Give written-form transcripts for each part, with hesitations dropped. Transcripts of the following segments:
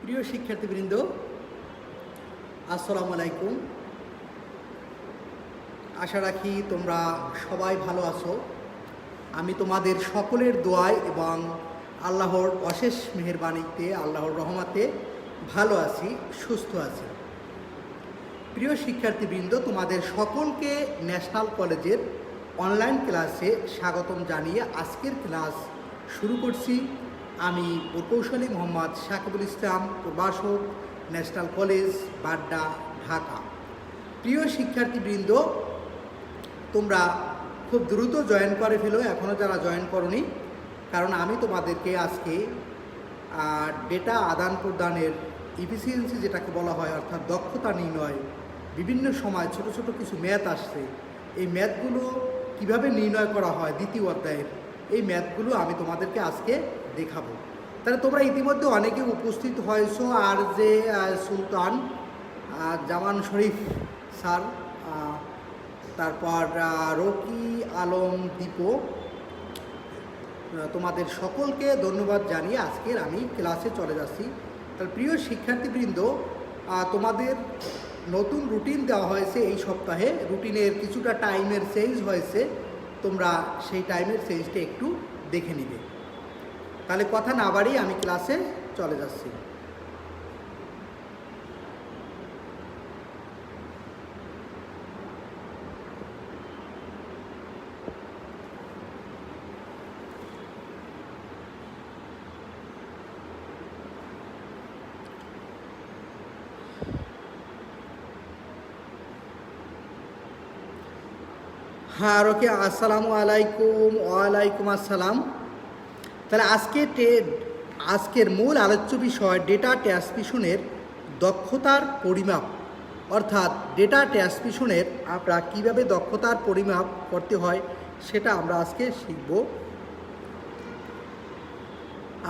প্রিয় শিক্ষার্থীবৃন্দ, আসসালামু আলাইকুম। আশা রাখি তোমরা সবাই ভালো আছো। আমি তোমাদের সকলের দোয়ায় এবং আল্লাহর অশেষ মেহেরবানিতে, আল্লাহর রহমতে ভালো আছি, সুস্থ আছি। প্রিয় শিক্ষার্থীবৃন্দ, তোমাদের সকলকে ন্যাশনাল কলেজের অনলাইন ক্লাসে স্বাগতম জানিয়ে আজকের ক্লাস শুরু করছি। আমি প্রকৌশলী মোহাম্মদ সাকিবুল ইসলাম, প্রভাষক, ন্যাশনাল কলেজ, বাড্ডা, ঢাকা। প্রিয় শিক্ষার্থীবৃন্দ, তোমরা খুব দ্রুত জয়েন করে ফেলো এখনও যারা জয়েন করনি, কারণ আমি তোমাদেরকে আজকে ডেটা আদান প্রদানের ইফিসিয়েন্সি যেটাকে বলা হয়, অর্থাৎ দক্ষতা নির্ণয়, বিভিন্ন সময় ছোট ছোট কিছু ম্যাথ আসছে, এই ম্যাথগুলো কিভাবে নির্ণয় করা হয় দ্বিতীয় অধ্যায়ের, এই ম্যাথগুলো আমি তোমাদেরকে আজকে দেখাবো। তাহলে তোমরা ইতিমধ্যে অনেকে উপস্থিত হয়েছো। আর যে সুলতান, জামান শরীফ স্যার, তারপর রকি আলম দীপো, তোমাদের সকলকে ধন্যবাদ জানিয়ে আজকের আমি ক্লাসে চলে যাচ্ছি। তাহলে প্রিয় শিক্ষার্থীবৃন্দ, তোমাদের নতুন রুটিন দেওয়া হয়েছে এই সপ্তাহে। রুটিনের কিছুটা টাইমের চেঞ্জ হয়েছে, তোমরা সেই টাইমের চেঞ্জটা একটু দেখে নিবে। তাহলে কথা না বাড়িয়ে আমি ক্লাসে চলে যাচ্ছি। হ্যাঁ রকি, আসসালামু আলাইকুম। ওয়ালাইকুম আসসালাম। তাহলে আজকের মূল আলোচ্য বিষয় ডেটা ট্রান্সমিশনের দক্ষতার পরিমাপ, অর্থাৎ ডেটা ট্রান্সমিশনের আমরা কীভাবে দক্ষতার পরিমাপ করতে হয় সেটা আমরা আজকে শিখব।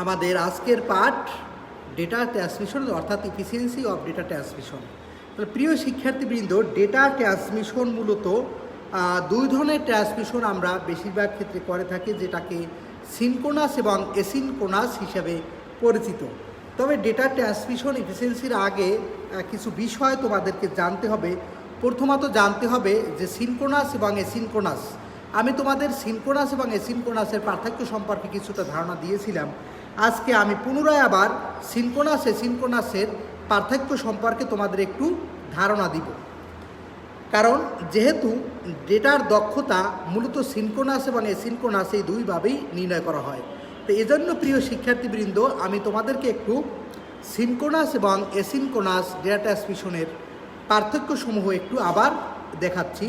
আমাদের আজকের পাঠ ডেটা ট্রান্সমিশন, অর্থাৎ ইফিসিয়েন্সি অফ ডেটা ট্রান্সমিশন। তাহলে প্রিয় শিক্ষার্থীবৃন্দ, ডেটা ট্রান্সমিশন মূলত দুই ধরনের ট্রান্সমিশন আমরা বেশিরভাগ ক্ষেত্রে করে থাকি, যেটাকে সিনক্রোনাস এবং এসিনক্রোনাস হিসেবে পরিচিত। তবে ডেটা ট্রান্সমিশন ইফিসিয়েন্সির আগে কিছু বিষয় তোমাদেরকে জানতে হবে। প্রথমত জানতে হবে যে সিনক্রোনাস এবং এসিনক্রোনাস। আমি তোমাদের সিনক্রোনাস এবং এসিনক্রোনাসের পার্থক্য সম্পর্কে কিছুটা ধারণা দিয়েছিলাম। আজকে আমি পুনরায় আবার সিনক্রোনাস এসিনক্রোনাসের পার্থক্য সম্পর্কে তোমাদের একটু ধারণা দিব, কারণ যেহেতু ডেটার দক্ষতা মূলত সিনক্রোনাস এবং এসিনক্রোনাস এই দুইভাবেই নির্ণয় করা হয়। তো এজন্য প্রিয় শিক্ষার্থীবৃন্দ, আমি তোমাদেরকে একটু সিনক্রোনাস এবং এসিনক্রোনাস ডেটা ট্রান্সমিশনের পার্থক্যসমূহ একটু আবার দেখাচ্ছি।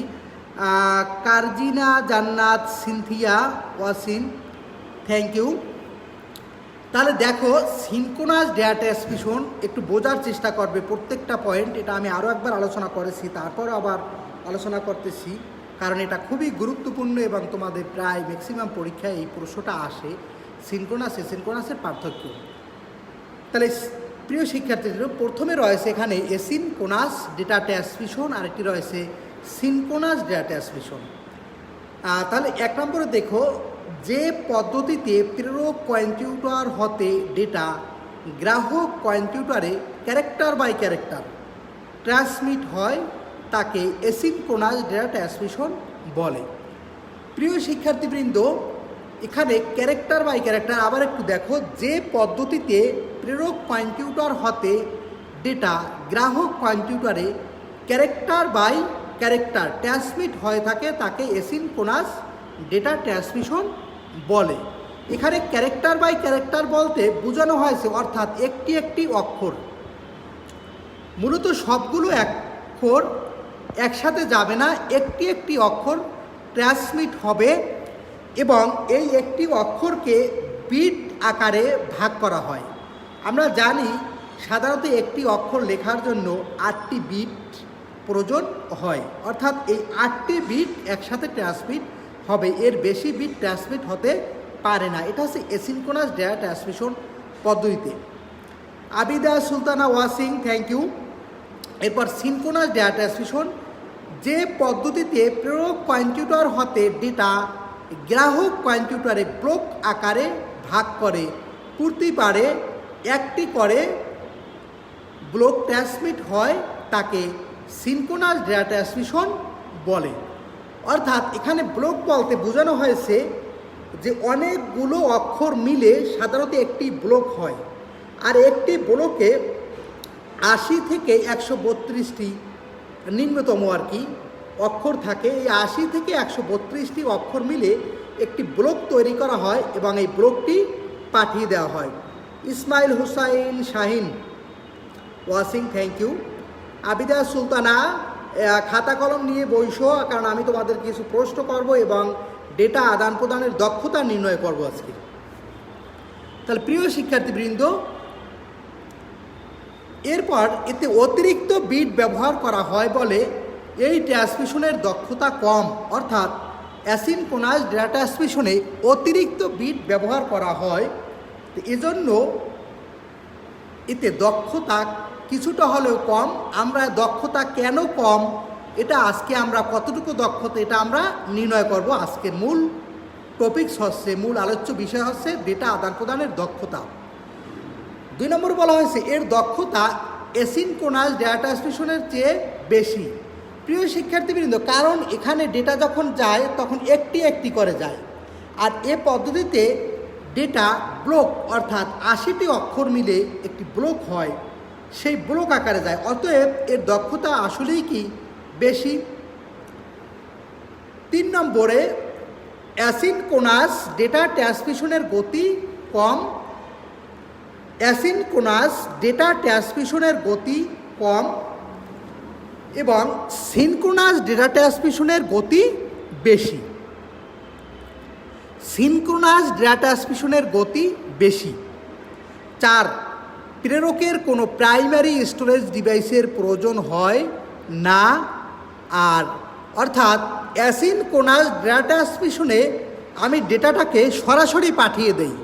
কারজিনা, জান্নাত, সিনথিয়া, ওয়াসিন, থ্যাংক ইউ। তাহলে দেখো, সিনক্রোনাস ডেটা ট্রান্সমিশন একটু বোঝার চেষ্টা করবে প্রত্যেকটা পয়েন্ট। এটা আমি আরও একবার আলোচনা করেছি, তারপর আবার আলোচনা করতেছি, কারণ এটা খুবই গুরুত্বপূর্ণ এবং তোমাদের প্রায় ম্যাক্সিমাম পরীক্ষায় এই প্রশ্নটা আসে, সিনক্রোনাস এসিনক্রোনাসের পার্থক্য। তাহলে প্রিয় শিক্ষার্থীদের, প্রথমে রয়েছে এখানে এসিনক্রোনাস ডেটা ট্রান্সমিশন, আরেকটি রয়েছে সিনক্রোনাস ডেটা ট্রান্সমিশন। তাহলে এক নম্বরে দেখো, যে পদ্ধতিতে প্রেরক কম্পিউটার হতে ডেটা গ্রাহক কম্পিউটারে ক্যারেক্টার বাই ক্যারেক্টার ট্রান্সমিট হয় তাকে এসিনক্রোনাস ডেটা ট্রান্সমিশন বলে। প্রিয় শিক্ষার্থীবৃন্দ, এখানে ক্যারেক্টার বাই ক্যারেক্টার আবার একটু দেখো, যে পদ্ধতিতে প্রেরক কম্পিউটার হতে ডেটা গ্রাহক কম্পিউটারে ক্যারেক্টার বাই ক্যারেক্টার ট্রান্সমিট হয়ে থাকে তাকে এসিনক্রোনাস ডেটা ট্রান্সমিশন বলে। এখানে ক্যারেক্টার বাই ক্যারেক্টার বলতে বোঝানো হয়েছে, অর্থাৎ একটি একটি অক্ষর, মূলত সবগুলো অক্ষর একসাথে যাবে না, একটি একটি অক্ষর ট্রান্সমিট হবে এবং এই একটি অক্ষরকে বিট আকারে ভাগ করা হয়। আমরা জানি সাধারণত একটি অক্ষর লেখার জন্য 8টি বিট প্রয়োজন হয়, অর্থাৎ এই 8টি বিট একসাথে ট্রান্সমিট হবে, এর বেশি বিট ট্রান্সমিট হতে পারে না। এটা হচ্ছে এসিনক্রোনাস ডেটা ট্রান্সমিশন পদ্ধতিতে। আবিদা সুলতানা, ওয়াসিং, থ্যাংক ইউ। এরপর সিনক্রোনাস ডেটা ট্রান্সমিশন, যে পদ্ধতিতে প্রেরক কম্পিউটার হতে ডেটা গ্রাহক কম্পিউটারে ব্লক আকারে ভাগ করে প্রতিবারে একটি করে ব্লক ট্রান্সমিট হয় তাকে সিনক্রোনাস ডেটা ট্রান্সমিশন বলে। অর্থাৎ এখানে ব্লক বলতে বোঝানো হয়েছে যে অনেকগুলো অক্ষর মিলে সাধারণত একটি ব্লক হয়, আর একটি ব্লকে 80 থেকে 132টি নিম্নতম আর কি অক্ষর থাকে। এই 80 থেকে 132টি অক্ষর মিলে একটি ব্লক তৈরি করা হয় এবং এই ব্লকটি পাঠিয়ে দেওয়া হয়। ইসমাইল হুসাইন শাহিন ওয়াসিং, থ্যাংক ইউ। আবিদা সুলতানা, খাতা কলম নিয়ে বইসো, কারণ আমি তোমাদের কিছু প্রশ্ন করব এবং ডেটা আদান প্রদানের দক্ষতা নির্ণয় করব আজকে। তাহলে প্রিয় শিক্ষার্থীবৃন্দ, এরপর এতে অতিরিক্ত বিট ব্যবহার করা হয় বলে এই ট্রান্সমিশনের দক্ষতা কম। অর্থাৎ অ্যাসিনক্রোনাস ডেটা ট্রান্সমিশনে অতিরিক্ত বিট ব্যবহার করা হয়, তো এজন্য এতে দক্ষতা কিছুটা হলেও কম। আমরা দক্ষতা কেন কম, এটা আজকে আমরা কতটুকু দক্ষতা এটা আমরা নির্ণয় করব। আজকের মূল টপিকস হচ্ছে, মূল আলোচ্য বিষয় হচ্ছে ডেটা আদান প্রদানের দক্ষতা। 2 নম্বর বলা হয়েছে এর দক্ষতা অ্যাসিনক্রোনাস ডেটা ট্রান্সমিশনের চেয়ে বেশি। প্রিয় শিক্ষার্থীবৃন্দ, কারণ এখানে ডেটা যখন যায় তখন একটি একটি করে যায়, আর এ পদ্ধতিতে ডেটা ব্লক অর্থাৎ 80টি অক্ষর মিলে একটি ব্লক হয়, সেই ব্লক আকারে যায়। অতএব এর দক্ষতা আসলেই কি বেশি। 3 নম্বরে অ্যাসিনক্রোনাস ডেটা ট্রান্সমিশনের গতি কম। অ্যাসিনক্রোনাস ডেটা ট্রান্সমিশনের গতি কম এবং সিনক্রোনাস ডেটা ট্রান্সমিশনের গতি বেশি। সিনক্রোনাস ডেটা ট্রান্সমিশনের গতি বেশি। 4, প্রেরকের কোনো প্রাইমারি স্টোরেজ ডিভাইসের প্রয়োজন হয় না। আর অর্থাৎ অ্যাসিনক্রোনাস ডেটা ট্রান্সমিশনে আমি ডেটাটাকে সরাসরি পাঠিয়ে দেই,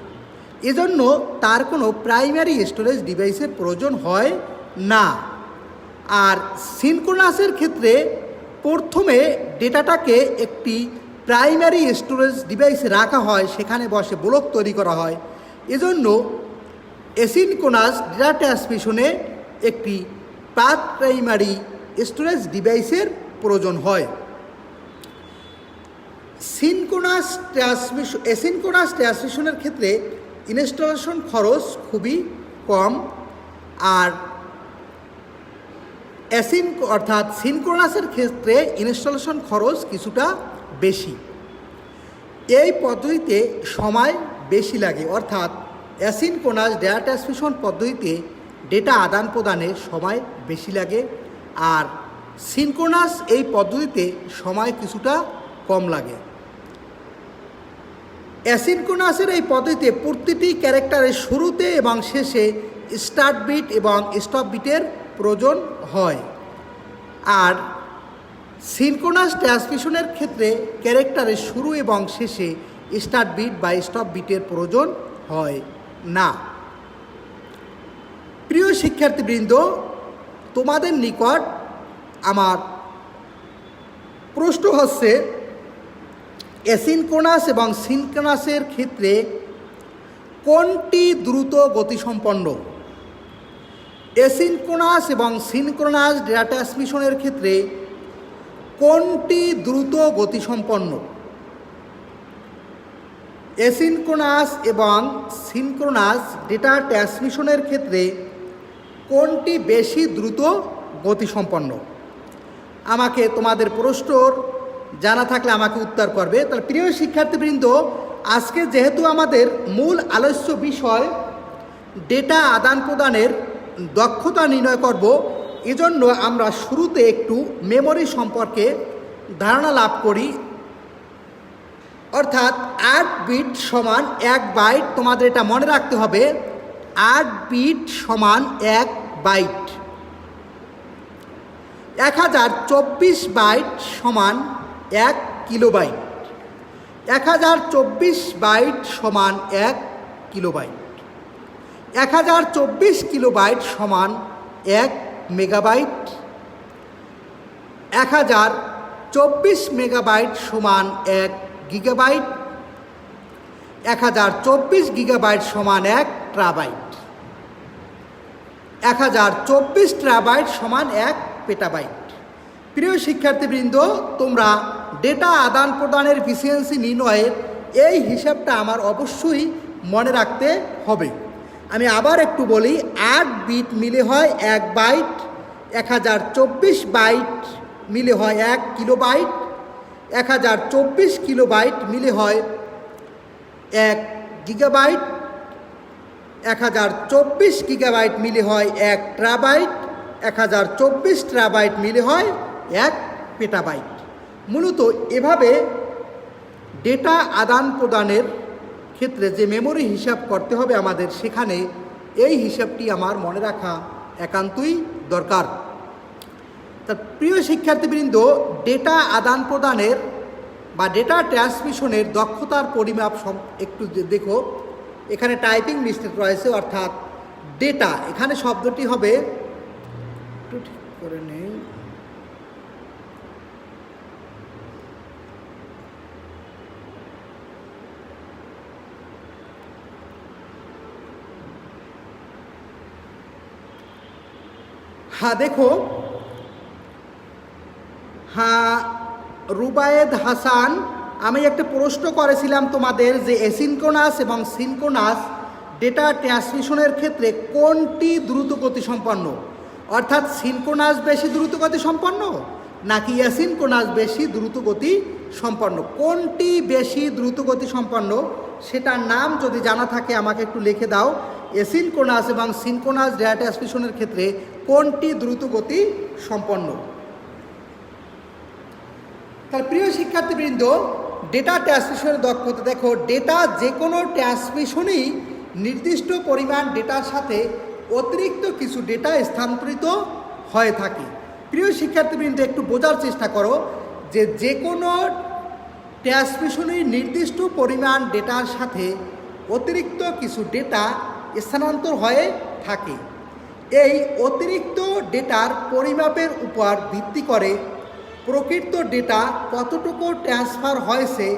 এজন্য তার কোনো প্রাইমারি স্টোরেজ ডিভাইসের প্রয়োজন হয় না। আর সিনক্রোনাসের ক্ষেত্রে প্রথমে ডেটাটাকে একটি প্রাইমারি স্টোরেজ ডিভাইসে রাখা হয়, সেখানে বসে ব্লক তৈরি করা হয়। এজন্য অ্যাসিনক্রোনাস ডেটা ট্রান্সমিশনে একটি প্রাইমারি স্টোরেজ ডিভাইসের প্রয়োজন হয়। অ্যাসিনক্রোনাস ট্রান্সমিশনের ক্ষেত্রে ইনস্টলেশন খরচ খুবই কম, আর অর্থাৎ সিনক্রোনাসের ক্ষেত্রে ইনস্টলেশন খরচ কিছুটা বেশি। এই পদ্ধতিতে সময় বেশি লাগে, অর্থাৎ অ্যাসিনক্রোনাস ডেটা ট্রান্সমিশন পদ্ধতিতে ডেটা আদান প্রদানে সময় বেশি লাগে, আর সিনক্রোনাস এই পদ্ধতিতে সময় কিছুটা কম লাগে। অ্যাসিনক্রোনাসের এই পদ্ধতিতে প্রতিটি ক্যারেক্টারের শুরুতে এবং শেষে স্টার্ট বিট এবং স্টপ বিটের প্রয়োজন হয়, আর সিনক্রোনাস ট্রান্সমিশনের ক্ষেত্রে ক্যারেক্টারের শুরু এবং শেষে স্টার্ট বিট বা স্টপ বিটের প্রয়োজন হয় না। প্রিয় শিক্ষার্থীবৃন্দ, তোমাদের নিকট আমার প্রশ্ন হচ্ছে অ্যাসিনক্রোনাস এবং সিনক্রোনাসের ক্ষেত্রে কোনটি দ্রুত গতিসম্পন্ন? অ্যাসিনক্রোনাস এবং সিনক্রোনাস ডেটা ট্রান্সমিশনের ক্ষেত্রে কোনটি দ্রুত গতিসম্পন্ন? অ্যাসিনক্রোনাস এবং সিনক্রোনাস ডেটা ট্রান্সমিশনের ক্ষেত্রে কোনটি বেশি দ্রুত গতিসম্পন্ন? আমাকে তোমাদের প্রশ্নর জানা থাকলে আমাকে উত্তর করবে। তাহলে প্রিয় শিক্ষার্থীবৃন্দ, আজকে যেহেতু আমাদের মূল আলোচ্য বিষয় ডেটা আদান প্রদানের দক্ষতা নির্ণয় করব, এজন্য আমরা শুরুতে একটু মেমোরি সম্পর্কে ধারণা লাভ করি। অর্থাৎ 8 বিট সমান 1 বাইট। তোমাদের এটা মনে রাখতে হবে, 8 বিট সমান 1 বাইট। 1024 বাইট সমান 1 কিলোবাইট। 1024 বাইট সমান 1 কিলোবাইট। 1024 কিলোবাইট সমান 1 মেগাবাইট। 1024 মেগাবাইট সমান 1 গিগাবাইট। 1024 গিগাবাইট সমান 1 টেরাবাইট। 1024 টেরাবাইট সমান 1 পেটাবাইট। প্রিয় শিক্ষার্থীবৃন্দ, তোমরা ডেটা আদান প্রদানের এফিসিয়েন্সি নির্ণয়ের এই হিসাবটা আমার অবশ্যই মনে রাখতে হবে। আমি আবার একটু বলি, 8 বিট মিলে হয় 1 বাইট, 1024 বাইট মিলে হয় 1 কিলোবাইট, 1024 কিলোবাইট মিলে হয় 1 গিগাবাইট, 1024 গিগাবাইট মিলে হয় 1 টেরাবাইট, 1024 টেরাবাইট মিলে হয় 1 পেটাবাইট। মূলত এভাবে ডেটা আদান প্রদানের ক্ষেত্রে যে মেমোরি হিসাব করতে হবে আমাদের, সেখানে এই হিসাবটি আমার মনে রাখা একান্তই দরকার। তা প্রিয় শিক্ষার্থীবৃন্দ, ডেটা আদান প্রদানের বা ডেটা ট্রান্সমিশনের দক্ষতার পরিমাপ একটু দেখো। এখানে টাইপিং মিস্টেক রয়েছে, অর্থাৎ ডেটা, এখানে শব্দটি হবে, একটু ঠিক করে নেই, হ্যাঁ দেখো, হ্যাঁ রুবায়েদ হাসান, আমি একটা প্রশ্ন করেছিলাম তোমাদের যে অ্যাসিনক্রোনাস এবং সিনক্রোনাস ডেটা ট্রান্সমিশনের ক্ষেত্রে কোনটি দ্রুতগতি সম্পন্ন, অর্থাৎ সিনক্রোনাস বেশি দ্রুতগতি সম্পন্ন নাকি অ্যাসিনক্রোনাস বেশি দ্রুতগতি সম্পন্ন, কোনটি বেশি দ্রুতগতি সম্পন্ন সেটার নাম যদি জানা থাকে আমাকে একটু লিখে দাও। অ্যাসিনক্রোনাস এবং সিনক্রোনাস ডেটা ট্রান্সমিশনের ক্ষেত্রে কোনটি দ্রুতগতি সম্পন্ন। তার প্রিয় শিক্ষার্থীবৃন্দ, ডেটা ট্রান্সমিশনের দক্ষতা দেখো, ডেটা যে কোনো ট্রান্সমিশনই নির্দিষ্ট পরিমাণ ডেটার সাথে অতিরিক্ত কিছু ডেটা স্থানান্তরিত হয়ে থাকে। প্রিয় শিক্ষার্থীবৃন্দ, একটু বোঝার চেষ্টা করো যে যে কোনো ট্রান্সমিশনই নির্দিষ্ট পরিমাণ ডেটার সাথে অতিরিক্ত কিছু ডেটা স্থানান্তর হয়ে থাকে। এই অতিরিক্ত ডেটার পরিমাপের উপর ভিত্তি করে প্রকৃত ডেটা কতটুকু ট্রান্সফার হয়েছে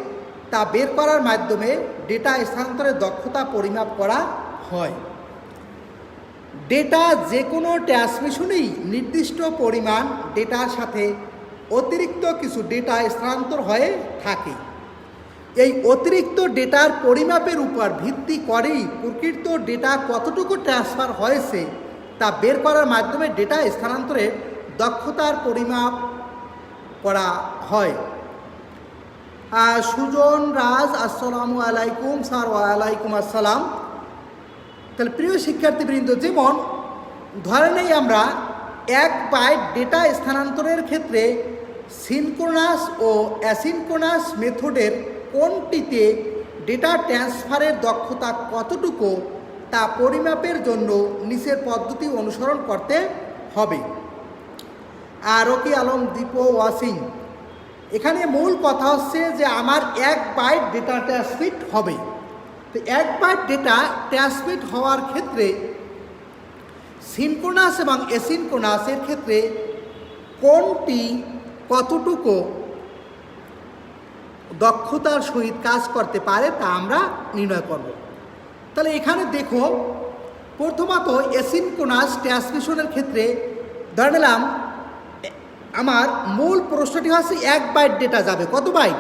তা বের করার মাধ্যমে ডেটা স্থানান্তরের দক্ষতা পরিমাপ করা হয়। ডেটা যে কোনো ট্রান্সমিশনেই নির্দিষ্ট পরিমাণ ডেটার সাথে অতিরিক্ত কিছু ডেটা স্থানান্তর হয়ে থাকে। এই অতিরিক্ত ডেটার পরিমাপের উপর ভিত্তি করেই প্রকৃত ডেটা কতটুকু ট্রান্সফার হয়েছে তা বের করার মাধ্যমে ডেটা স্থানান্তরের দক্ষতার পরিমাপ করা হয়। সুজন রাজ, আসসালামু আলাইকুম স্যার। ওয়ালাইকুম আসসালাম। তাহলে প্রিয় শিক্ষার্থীবৃন্দ, যেমন ধরে নেই আমরা 1 বাইট ডেটা স্থানান্তরের ক্ষেত্রে সিনক্রোনাস ও অ্যাসিনক্রোনাস মেথডের কোনটিতে ডেটা ট্রান্সফারের দক্ষতা কতটুকু তা পরিমাপের জন্য নিচের পদ্ধতি অনুসরণ করতে হবে। আর রকি আলম, দীপ ওয়াসিং, এখানে মূল কথা হচ্ছে যে আমার 1 বাইট ডেটা ট্রান্সমিট হবে। তো 1 বাইট ডেটা ট্রান্সমিট হওয়ার ক্ষেত্রে সিনক্রোনাস এবং অ্যাসিনক্রোনাসের ক্ষেত্রে কোনটি কতটুকু দক্ষতার সহিত কাজ করতে পারে তা আমরা নির্ণয় করব। তাহলে এখানে দেখো, প্রথমত অ্যাসিনক্রোনাস ট্রান্সমিশনের ক্ষেত্রে ধরে নিলাম আমার মূল প্রশ্নটি হচ্ছে 1 বাইট ডেটা যাবে, কত বাইট?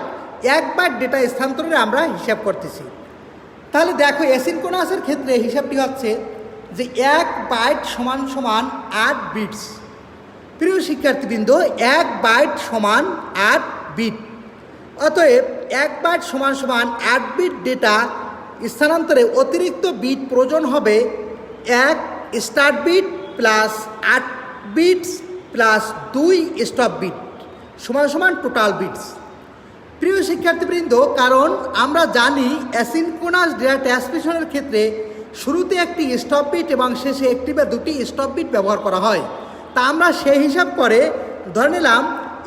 1 বাইট ডেটা স্থানান্তরে আমরা হিসাব করতেছি। তাহলে দেখো, অ্যাসিনক্রোনাসের ক্ষেত্রে হিসাবটি হচ্ছে যে 1 বাইট সমান সমান 8 বিটস। প্রিয় শিক্ষার্থীবৃন্দ, 1 বাইট সমান 8 বিট। অতএব 1 বাইট সমান সমান 8 বিট ডেটা স্থানান্তরে অতিরিক্ত বিট প্রয়োজন হবে 1 start bit plus 8 bits plus 2 stop bit সমান সমান টোটাল বিটস। প্রিয় শিক্ষার্থীবৃন্দ, কারণ আমরা জানি অ্যাসিনক্রোনাস ডেটা ট্রান্সমিশনের ক্ষেত্রে শুরুতে একটি স্টপ বিট এবং শেষে একটি বা দুটি স্টপ বিট ব্যবহার করা হয়। তা আমরা সেই হিসাব করে ধরে নিলাম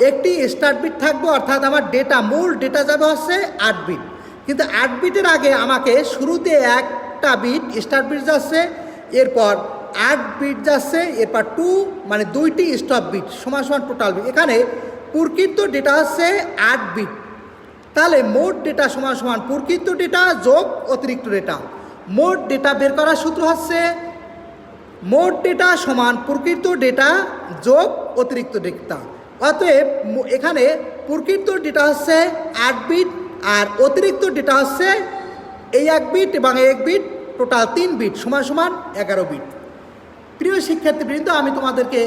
একটি স্টার্ট বিট থাকবে, অর্থাৎ আমার ডেটা মূল ডেটা যাবে হচ্ছে 8 বিট। কিন্তু 8 বিটের আগে আমাকে শুরুতে একটা বিট স্টার্ট বিট যাচ্ছে, এরপর 8 বিট যাচ্ছে, এরপর 2 মানে 2টি স্টপ বিট সমান সমান টোটাল বিট। এখানে প্রকৃত ডেটা হচ্ছে 8 বিট। তাহলে মোট ডেটা সমান সমান প্রকৃত ডেটা যোগ অতিরিক্ত ডেটা। মোট ডেটা বের করার সূত্র হচ্ছে মোট ডেটা সমান প্রকৃত ডেটা যোগ অতিরিক্ত ডেটা। অতএব এখানে প্রকৃত ডেটা হচ্ছে 8 বিট আর অতিরিক্ত ডেটা হচ্ছে এই 1 বিট এবং 1 বিট, টোটাল 3 বিট সমান সমান 11 বিট। প্রিয় শিক্ষার্থীবৃন্দ, আমি তোমাদেরকে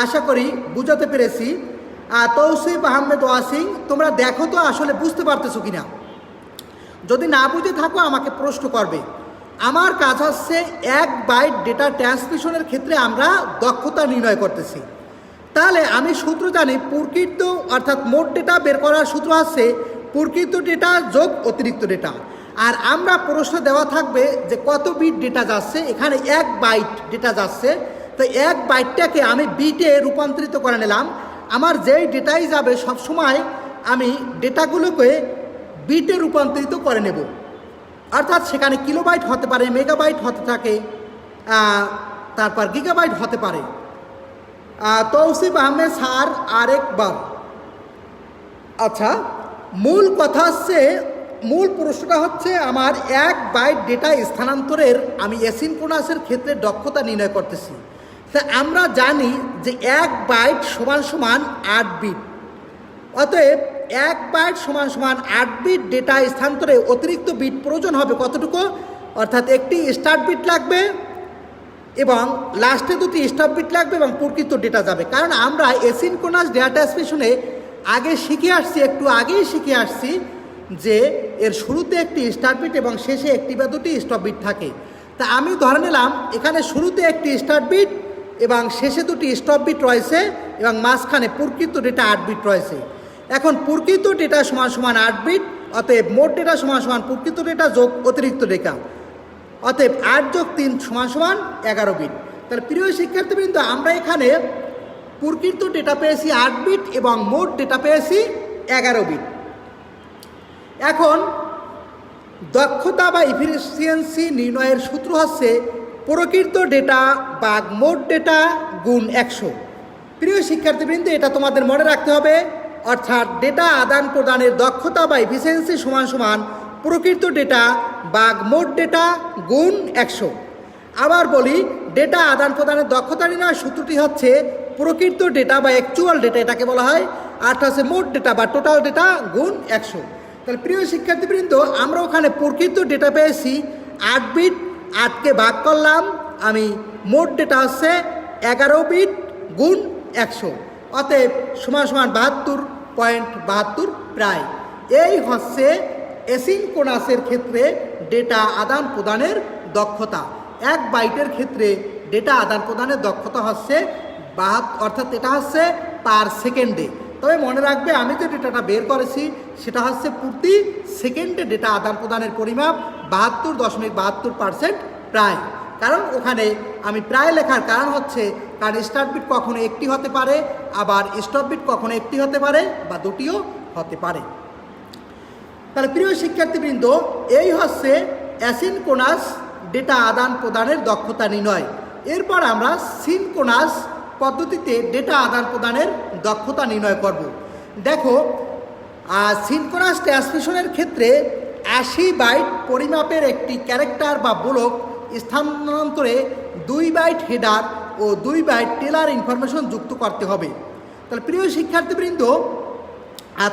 আশা করি বুঝাতে পেরেছি। তৌসিফ আহমেদ ওয়াসিং, তোমরা দেখো তো আসলে বুঝতে পারতেছো কিনা। যদি না বুঝে থাকো আমাকে প্রশ্ন করবে। আমার কাজ হচ্ছে 1 বাইট ডেটা ট্রান্সমিশনের ক্ষেত্রে আমরা দক্ষতা নির্ণয় করতেছি। তাহলে আমি সূত্র জানি, প্রকৃত অর্থাৎ মোট ডেটা বের করার সূত্র হচ্ছে প্রকৃত ডেটা যোগ অতিরিক্ত ডেটা। আর আমরা প্রশ্ন দেওয়া থাকবে যে কত বিট ডেটা যাচ্ছে, এখানে 1 বাইট ডেটা যাচ্ছে। তো 1 বাইটটাকে আমি বিটে রূপান্তরিত করে নিলাম। আমার যেই ডেটাই যাবে সবসময় আমি ডেটাগুলোকে বিটে রূপান্তরিত করে নেব। অর্থাৎ সেখানে কিলোবাইট হতে পারে, মেগাবাইট হতে থাকে, তারপর গিগাবাইট হতে পারে। তৌসিফ আহমেদ স্যার আরেকবার। আচ্ছা, মূল কথা হচ্ছে, মূল প্রশ্নটা হচ্ছে আমার 1 বাইট ডেটা স্থানান্তরের আমি অ্যাসিনক্রোনাসের ক্ষেত্রে দক্ষতা নির্ণয় করতেছি। তা আমরা জানি যে 1 বাইট সমান সমান 8 বিট। অতএব 1 বাইট সমান সমান 8 বিট ডেটা স্থানান্তরে অতিরিক্ত বিট প্রয়োজন হবে কতটুকু, অর্থাৎ একটি স্টার্ট বিট লাগবে এবং লাস্টে 2টি স্টপ বিট লাগবে এবং প্রকৃত ডেটা যাবে। কারণ আমরা অ্যাসিনক্রোনাস ডেটা ট্রান্সমিশনে আগে শিখে আসছি, একটু আগেই শিখে আসছি যে এর শুরুতে একটি স্টার্ট বিট এবং শেষে 1টি বা 2টি স্টপ বিট থাকে। তা আমি ধরে নিলাম এখানে শুরুতে একটি স্টার্ট বিট এবং শেষে 2টি স্টপ বিট রয়েছে এবং মাঝখানে প্রকৃত ডেটা 8 বিট রয়েছে। এখন প্রকৃত ডেটা সমান সমান 8 বিট, অতএব মোট ডেটা সমান সমান প্রকৃত ডেটা যোগ অতিরিক্ত ডেটা, অতএব 8 যোগ 3 সমান সমান 11 বিট। তাহলে প্রিয় শিক্ষার্থীবৃন্দ, আমরা এখানে প্রকৃত ডেটা পেয়েছি 8 বিট এবং মোট ডেটা পেয়েছি 11 বিট। এখন দক্ষতা বা এফিসিয়েন্সি নির্ণয়ের সূত্র হচ্ছে প্রকৃত ডেটা ভাগ মোট ডেটা গুণ 100। প্রিয় শিক্ষার্থীবৃন্দ, এটা তোমাদের মনে রাখতে হবে। অর্থাৎ ডেটা আদান প্রদানের দক্ষতা বা এফিসিয়েন্সি সমান সমান প্রকৃত ডেটা ভাগ মোট ডেটা গুণ 100। আবার বলি, ডেটা আদান প্রদানের দক্ষতা নির্ণয়ের সূত্রটি হচ্ছে প্রকৃত ডেটা বা অ্যাকচুয়াল ডেটা এটাকে বলা হয়, আর হচ্ছে মোট ডেটা বা টোটাল ডেটা গুণ 100। তাহলে প্রিয় শিক্ষার্থীবৃন্দ, আমরা ওখানে প্রকৃত ডেটা পেয়েছি 8 বিট, 8কে ভাগ করলাম আমি, মোট ডেটা হচ্ছে 11 বিট গুণ 100, অতএব সমান সমান 72.72 প্রায়। এই হচ্ছে অ্যাসিনক্রোনাসের ক্ষেত্রে ডেটা আদান প্রদানের দক্ষতা। 1 বাইটের ক্ষেত্রে ডেটা আদান প্রদানের দক্ষতা হচ্ছে 72, অর্থাৎ এটা হচ্ছে পার সেকেন্ডে। তবে মনে রাখবে, আমি যে ডেটাটা বের করেছি সেটা হচ্ছে প্রতি সেকেন্ডে ডেটা আদান প্রদানের পরিমাপ 72.72% প্রায়। কারণ ওখানে আমি প্রায় লেখার কারণ হচ্ছে, কারণ স্টার্ট বিট কখনো 1টি হতে পারে, আবার স্টপ বিট কখনো 1টি হতে পারে বা 2টিও হতে পারে। তাহলে প্রিয় শিক্ষার্থীবৃন্দ, এই হচ্ছে অ্যাসিনক্রোনাস ডেটা আদান প্রদানের দক্ষতা নির্ণয়। এরপর আমরা সিনক্রোনাস পদ্ধতিতে ডেটা আদান প্রদানের দক্ষতা নির্ণয় করব। দেখো, সিনক্রোনাস ট্রান্সমিশনের ক্ষেত্রে 80 বাইট পরিমাপের একটি ক্যারেক্টার বা বলক স্থানান্তরে 2 বাইট হেডার ও 2 বাইট টেলার ইনফরমেশন যুক্ত করতে হবে। তাহলে প্রিয় শিক্ষার্থীবৃন্দ,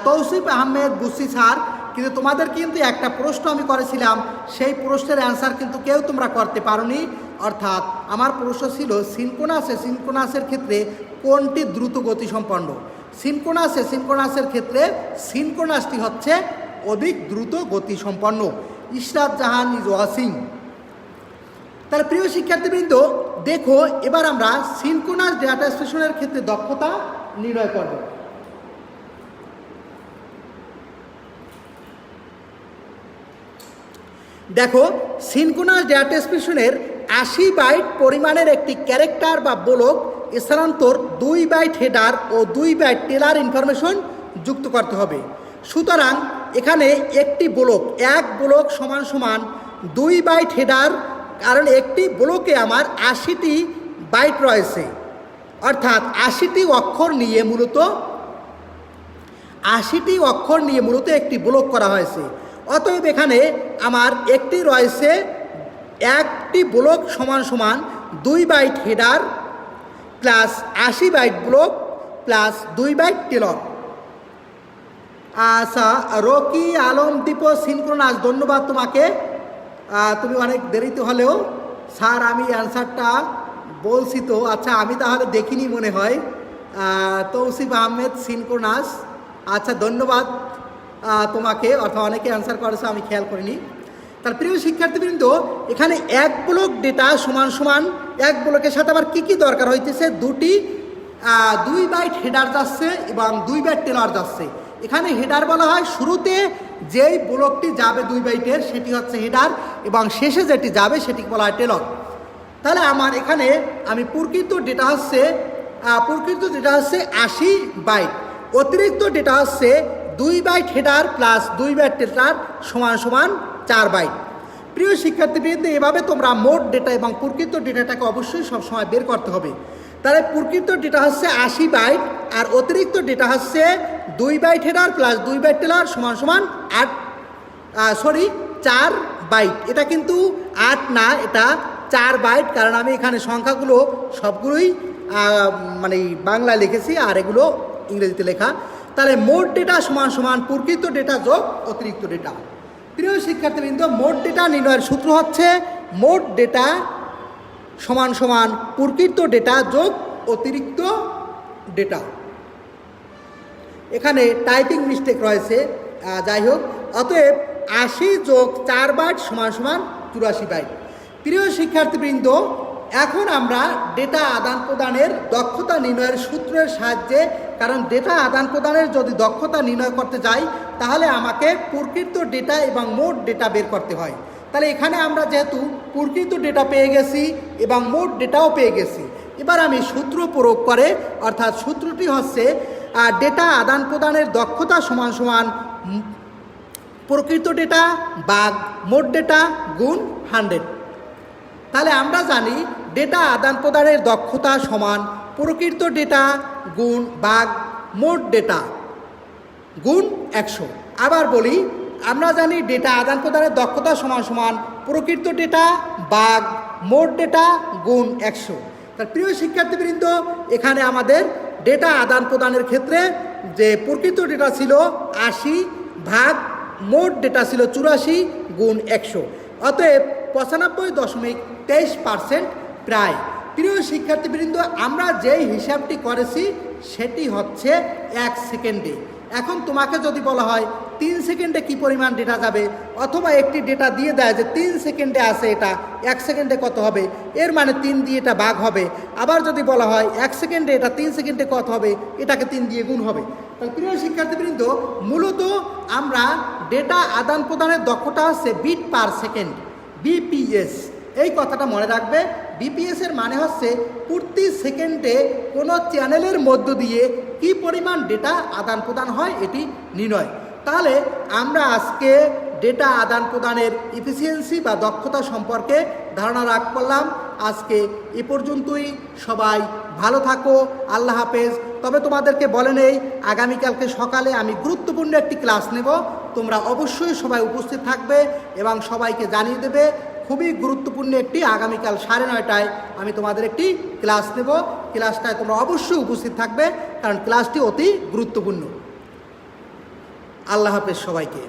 তৌসিফ আহমেদ বুসি স্যার, কিন্তু তোমাদের কিন্তু একটা প্রশ্ন আমি করেছিলাম, সেই প্রশ্নের অ্যান্সার কিন্তু কেউ তোমরা করতে পারোনি। অর্থাৎ আমার প্রশ্ন ছিল সিনক্রোনাসের ক্ষেত্রে কোনটি দ্রুত গতি সম্পন্ন। সিনক্রোনাসের ক্ষেত্রে সিনক্রোনাসটি হচ্ছে অধিক দ্রুত গতি সম্পন্ন। ইশরাত জাহান ইজ ওয়াসিং। তাহলে প্রিয় শিক্ষার্থীবৃন্দ, দেখো এবার আমরা সিনক্রোনাস ডেটা ট্রান্সমিশনের ক্ষেত্রে দক্ষতা নির্ণয় করব। দেখো, সিনক্রোনাস ডেটা ট্রান্সমিশনের 80 বাইট পরিমাণের একটি ক্যারেক্টার বা বলক স্থানান্তর 2 বাইট হেডার ও 2 বাইট টেলার ইনফরমেশন যুক্ত করতে হবে। সুতরাং এখানে একটি বলক, 1 বলক সমান সমান 2 বাইট হেডার, কারণ একটি বলকে আমার 80টি বাইট রয়েছে, অর্থাৎ 80টি অক্ষর নিয়ে মূলত একটি ব্লক করা হয়েছে। অতএব এখানে আমার একটি রয়েছে, একটি ব্লক সমান সমান 2 byte header plus 80 byte block plus 2 byte trailer. আচ্ছা, রকি আলম দীপ সিনক্রোনাস, ধন্যবাদ তোমাকে। তুমি অনেক দেরিতে হলেও স্যার আমি অ্যান্সারটা বলছি তো। আচ্ছা, আমি তাহলে দেখিনি মনে হয়। তৌসিফ আহমেদ সিনক্রোনাস, আচ্ছা ধন্যবাদ তোমাকে। অর্থাৎ অনেকে অ্যান্সার করেছে, আমি খেয়াল করিনি। তার প্রিয় শিক্ষার্থীবৃন্দ, এখানে 1 ব্লক ডেটা সমান সমান 1 ব্লকের সাথে আবার কী কী দরকার হইতেছে, 2 বাইট হেডার যাচ্ছে এবং 2 বাইট টেলর যাচ্ছে। এখানে হেডার বলা হয় শুরুতে যেই ব্লকটি যাবে 2 বাইটের সেটি হচ্ছে হেডার, এবং শেষে যেটি যাবে সেটিকে বলা হয় টেলর। তাহলে আমার এখানে আমি প্রকৃত ডেটা হচ্ছে 80 বাইট, অতিরিক্ত ডেটা হচ্ছে 2 byte header plus 2 byte trailer সমান সমান 4 বাইট। প্রিয় শিক্ষার্থীবৃন্দ, এভাবে তোমরা মোট ডেটা এবং প্রকৃত ডেটাটাকে অবশ্যই সবসময় বের করতে হবে। তাহলে প্রকৃত ডেটা হচ্ছে 80 বাইট আর অতিরিক্ত ডেটা হচ্ছে 2 byte header plus 2 byte trailer সমান সমান 4 বাইট। এটা কিন্তু 8 না, এটা 4 বাইট, কারণ আমি এখানে সংখ্যাগুলো সবগুলোই মানে বাংলা লিখেছি আর এগুলো ইংরেজিতে লেখা। তাহলে মোট ডেটা সমান সমান প্রকৃত ডেটা যোগ অতিরিক্ত ডেটা। প্রিয় শিক্ষার্থীবৃন্দ, মোট ডেটা নির্ণয়ের সূত্র হচ্ছে মোট ডেটা সমান সমান প্রকৃত ডেটা যোগ অতিরিক্ত ডেটা। এখানে টাইপিং মিস্টেক রয়েছে, যাই হোক। অতএব 80 যোগ 4 বাইট সমান সমান 84 বাইট। প্রিয় শিক্ষার্থীবৃন্দ, এখন আমরা ডেটা আদান প্রদানের দক্ষতা নির্ণয়ের সূত্রের সাহায্যে, কারণ ডেটা আদান প্রদানের যদি দক্ষতা নির্ণয় করতে যাই তাহলে আমাকে প্রকৃত ডেটা এবং মোট ডেটা বের করতে হয়। তাহলে এখানে আমরা যেহেতু প্রকৃত ডেটা পেয়ে গেছি এবং মোট ডেটাও পেয়ে গেছি, এবার আমি সূত্র প্রয়োগ করে, অর্থাৎ সূত্রটি হচ্ছে ডেটা আদান প্রদানের দক্ষতা সমান সমান প্রকৃত ডেটা ভাগ মোট ডেটা গুণ 100। তাহলে আমরা জানি ডেটা আদান প্রদানের দক্ষতা সমান প্রকৃত ডেটা গুণ ভাগ মোট ডেটা গুণ 100। আবার বলি, আমরা জানি ডেটা আদান প্রদানের দক্ষতা সমান সমান প্রকৃত ডেটা ভাগ মোট ডেটা গুণ 100। তার প্রিয় শিক্ষার্থীবৃন্দ, এখানে আমাদের ডেটা আদান প্রদানের ক্ষেত্রে যে প্রকৃত ডেটা ছিল 80 ভাগ মোট ডেটা ছিল 84 গুণ 100, অতএব 95.23% প্রায়। প্রিয় শিক্ষার্থীবৃন্দ, আমরা যেই হিসাবটি করেছি সেটি হচ্ছে 1 সেকেন্ডে। এখন তোমাকে যদি বলা হয় 3 সেকেন্ডে কি পরিমাণ ডেটা যাবে, অথবা একটি ডেটা দিয়ে দেয় যে 3 সেকেন্ডে আছে, এটা 1 সেকেন্ডে কত হবে, এর মানে 3 দিয়ে এটা ভাগ হবে। আবার যদি বলা হয় 1 সেকেন্ডে এটা 3 সেকেন্ডে কত হবে, এটাকে 3 দিয়ে গুণ হবে। তাহলে প্রিয় শিক্ষার্থীবৃন্দ, মূলত আমরা ডেটা আদান প্রদানের দক্ষতা হচ্ছে বিট পার সেকেন্ড, বিপিএস। এই কথাটা মনে রাখবে। বিপিএস এর মানে হচ্ছে প্রতি সেকেন্ডে কোনো চ্যানেলের মধ্য দিয়ে কি পরিমাণ ডেটা আদান প্রদান হয় এটি নির্ণয়। তাহলে আমরা আজকে ডেটা আদান প্রদানের এফিসিয়েন্সি বা দক্ষতা সম্পর্কে ধারণা রাখ করলাম। আজকে এ পর্যন্তই। সবাই ভালো থাকো, আল্লাহ হাফেজ। তবে তোমাদেরকে বলে নেই, আগামীকালকে সকালে আমি গুরুত্বপূর্ণ একটি ক্লাস নেব, তোমরা অবশ্যই সবাই উপস্থিত থাকবে এবং সবাইকে জানিয়ে দেবে। খুবই গুরুত্বপূর্ণ একটি, আগামীকাল 9:30টায় আমি তোমাদের একটি ক্লাস নেব। ক্লাসটায় তোমরা অবশ্যই উপস্থিত থাকবে, কারণ ক্লাসটি অতি গুরুত্বপূর্ণ। আল্লাহ হাফেজ সবাইকে।